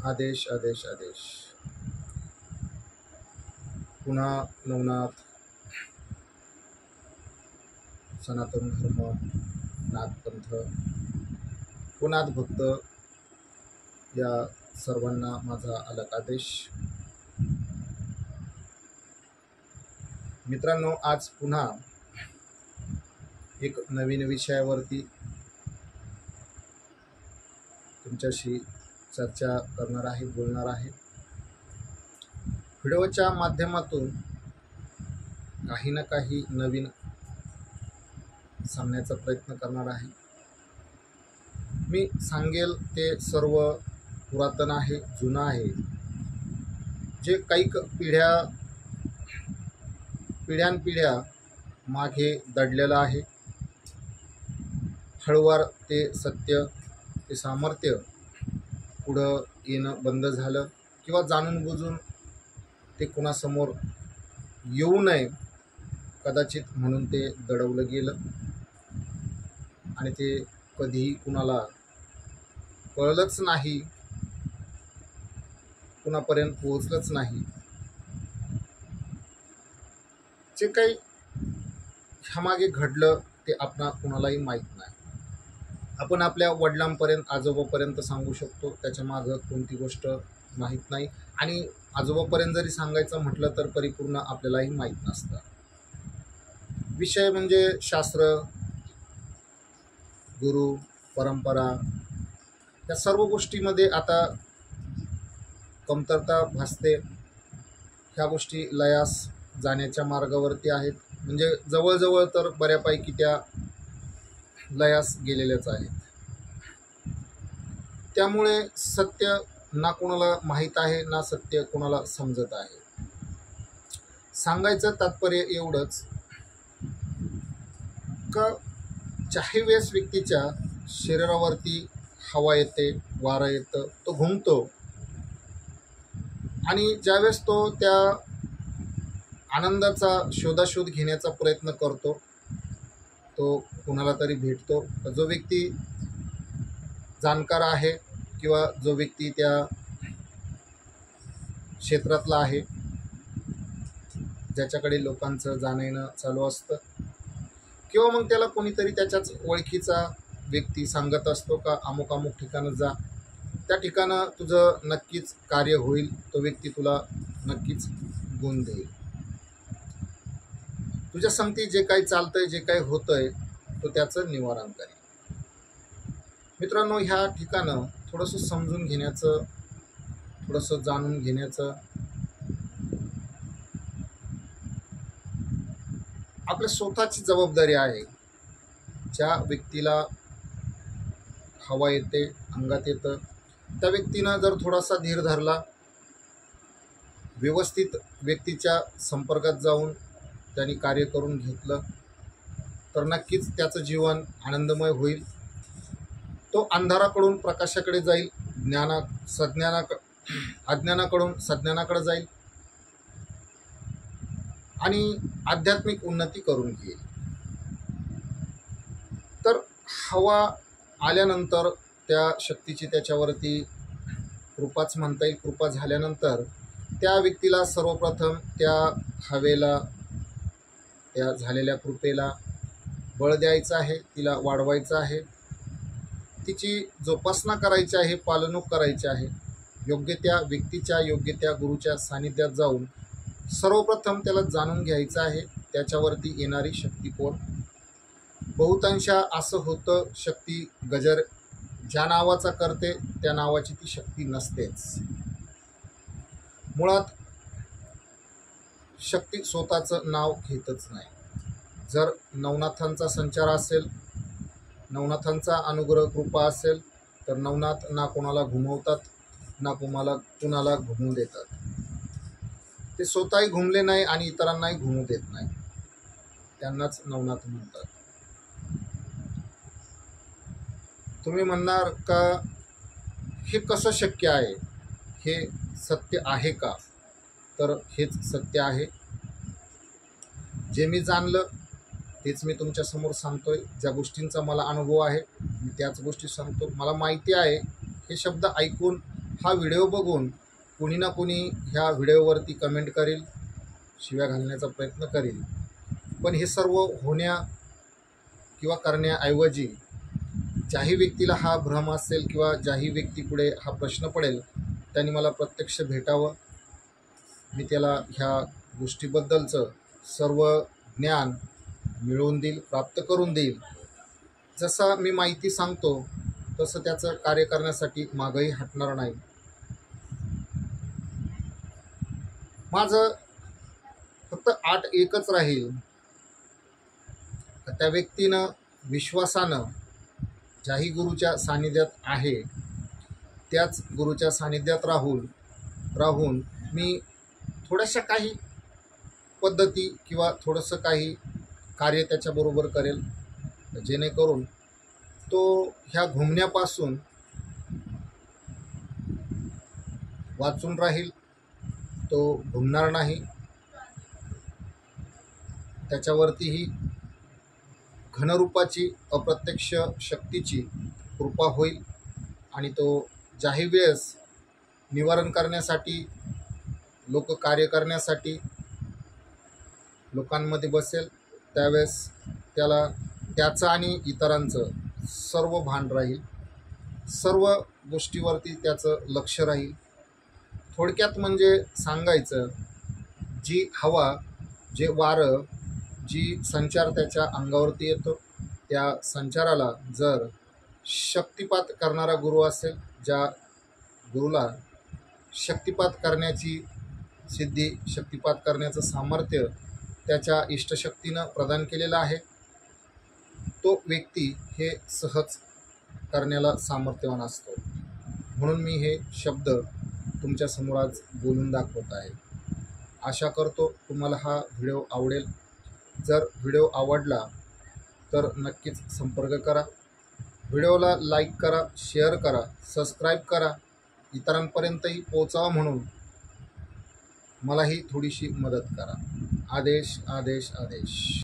आदेश आदेश आदेश। पुन्हा नवनाथ, सनातन धर्म, नाथपंथ व नाथ भक्त या सर्वांना माझा अलग आदेश। मित्रांनो, आज पुन्हा एक नवीन विषयावरती तुमच्याशी चर्चा करणार आहे, बोलणार आहे। व्हिडिओच्या माध्यमातून काही ना काही नवीन सांगण्याचा प्रयत्न करणार आहे। मी सांगेल ते सर्व पुरातन आहे, जुनं आहे, जे काही पिढ्यानपिढ्या मागे दडलेलं आहे। हळूवार ते सत्य, ते सामर्थ्य पुढं येणं बंद झालं किंवा जाणून बुजून ते कुणासमोर येऊ नये कदाचित म्हणून ते दडवलं गेलं आणि ते कधीही कुणाला कळलंच नाही, कुणापर्यंत पोहोचलंच नाही। जे काही ह्यामागे घडलं ते आपणा कुणालाही माहीत नाही। आपण आपल्या वडिलांपर्यंत, आजोबापर्यंत सांगू शकतो, त्याच्या मागं कोणती गोष्ट माहीत नाही। आणि आजोबापर्यंत जरी सांगायचं म्हटलं तर परिपूर्ण आपल्यालाही माहीत नसतं। विषय म्हणजे शास्त्र, गुरु, परंपरा या सर्व गोष्टीमध्ये आता कमतरता भासते। ह्या गोष्टी लयास जाण्याच्या मार्गावरती आहेत, म्हणजे जवळजवळ तर बऱ्यापैकी त्या लयास गेलेल्याच आहेत। त्यामुळे सत्य ना कोणाला माहीत आहे, ना सत्य कोणाला समजत आहे। सांगायचं तात्पर्य एवढंच का काही वेळेस व्यक्तीच्या शरीरावरती हवा येते, वारा येतं, तो घुमतो आणि ज्यावेळेस तो त्या आनंदाचा शोधाशोध घेण्याचा प्रयत्न करतो, तो कुणाला तरी भेटतो। जो व्यक्ती जाणकार आहे किंवा जो व्यक्ती त्या क्षेत्रातला आहे, ज्याच्याकडे लोकांचं जाणं येणं चालू असतं, किंवा मग त्याला कोणीतरी त्याच्याच ओळखीचा व्यक्ती सांगत असतो का अमुक अमुक ठिकाणं जा, त्या ठिकाणं तुझं नक्कीच कार्य होईल, तो व्यक्ती तुला नक्कीच गुण देईल, तुझ्या संगती जे काही चालतंय, जे काही होतंय तो त्याचं निवारण करेल। मित्रांनो, ह्या ठिकाणं थोडंसं समजून घेण्याचं, थोडंसं जाणून घेण्याचं आपल्या स्वतःची जबाबदारी आहे। ज्या व्यक्तीला हवा येते, अंगात येतं, त्या व्यक्तीनं जर थोडासा धीर धरला, व्यवस्थित व्यक्तीच्या संपर्कात जाऊन त्यांनी कार्य करून घेतलं तर नक्कीच त्याचं जीवन आनंदमय होईल। तो अंधाराकडून प्रकाशाकडे जाईल, अज्ञानाकडून सज्ञानाकडे जाईल आणि आध्यात्मिक उन्नती करून घेईल। तर हवा आल्यानंतर त्या शक्तीची त्याच्यावरती कृपाच म्हणता येईल। कृपा झाल्यानंतर त्या व्यक्तीला सर्वप्रथम त्या हवेला, त्या झालेल्या कृपेला बळ द्यायचं आहे, तिला वाढवायचं आहे, तिची जोपासना करायची आहे, पालनूक करायची आहे। योग्य त्या व्यक्तीच्या, योग्य त्या गुरुच्या सानिध्यात जाऊन सर्वप्रथम त्याला जाणून घ्यायचं आहे त्याच्यावरती येणारी शक्ती कोण। बहुतांशा असं होतं, शक्ती गजर ज्या नावाचा करते त्या नावाची ती शक्ती नसतेच। मुळात शक्ती स्वतःचं नाव घेतच नाही। जर नवनाथांचा संचार असेल, नवनाथांचा अनुग्रह कृपा असेल तर नवनाथ ना कोणाला घुमवतात, ना कुणाला घुमू देतात। ते स्वतःही घुमले नाही आणि इतरांनाही घुमू देत नाही, त्यांनाच नवनाथ म्हणतात। तुम्ही म्हणणार का हे कसं शक्य आहे, हे सत्य आहे का? तर हेच सत्य आहे। जे मी जाणलं तेच मी तुमच्यासमोर सांगतोय। ज्या गोष्टींचा मला अनुभव आहे मी त्याच गोष्टी सांगतो। मला माहिती आहे, हे शब्द ऐकून हा व्हिडिओ बघून कोणी ना कोणी ह्या व्हिडिओवरती कमेंट करेल, शिव्या घालण्याचा प्रयत्न करेल. पण हे सर्व होण्या किंवा करण्याऐवजी ज्याही व्यक्तीला हा भ्रम असेल किंवा ज्याही व्यक्तीपुढे हा प्रश्न पडेल त्यांनी मला प्रत्यक्ष भेटावं. मी त्याला ह्या गोष्टीबद्दलचं सर्व ज्ञान मिळवून देईल, प्राप्त करून देईल. जसा मी माहिती सांगतो तसं त्याचं कार्य करण्यासाठी मागंही हटणार नाही. माझं फक्त 8 एकच राहील, त्या व्यक्तीनं विश्वासानं ज्याही गुरुच्या सानिध्यात आहे त्याच गुरुच्या सानिध्यात राहून मी थोड्याशा काही पद्धती किंवा थोडंसं काही कार्य त्याच्याबरोबर करेल, जेणेकरून तो ह्या घुमण्यापासून वाचून राहील, तो घुमणार नाही. त्याच्यावरतीही घनरूपाची अप्रत्यक्ष शक्तीची कृपा होईल आणि तो ज्याही वेळेस निवारण करण्यासाठी, लोक कार्य करण्यासाठी लोकांमध्ये बसेल त्यावेळेस त्याला त्याचं आणि इतरांचं सर्व भान राहील, सर्व गोष्टीवरती त्याचं लक्ष राहील. थोडक्यात म्हणजे सांगायचं, जी हवा, जे वारं, जी संचार त्याच्या अंगावरती येतो त्या संचाराला जर शक्तिपात करणारा गुरु असेल, ज्या गुरुला शक्तिपात करण्याची सिद्धी, शक्तिपात करण्याचं सामर्थ्य त्याच्या इष्टशक्तीनं प्रदान केलेलं आहे, तो व्यक्ती हे सहज करण्याला सामर्थ्यवान असतो. म्हणून मी हे शब्द तुमच्यासमोर आज बोलून दाखवत आहे. आशा करतो तुम्हाला हा व्हिडिओ आवडेल. जर व्हिडिओ आवडला तर नक्कीच संपर्क करा. व्हिडिओला लाईक करा, शेअर करा, सबस्क्राईब करा, इतरांपर्यंतही पोहोचावा म्हणून मलाही थोडीशी मदत करा. आदेश आदेश आदेश.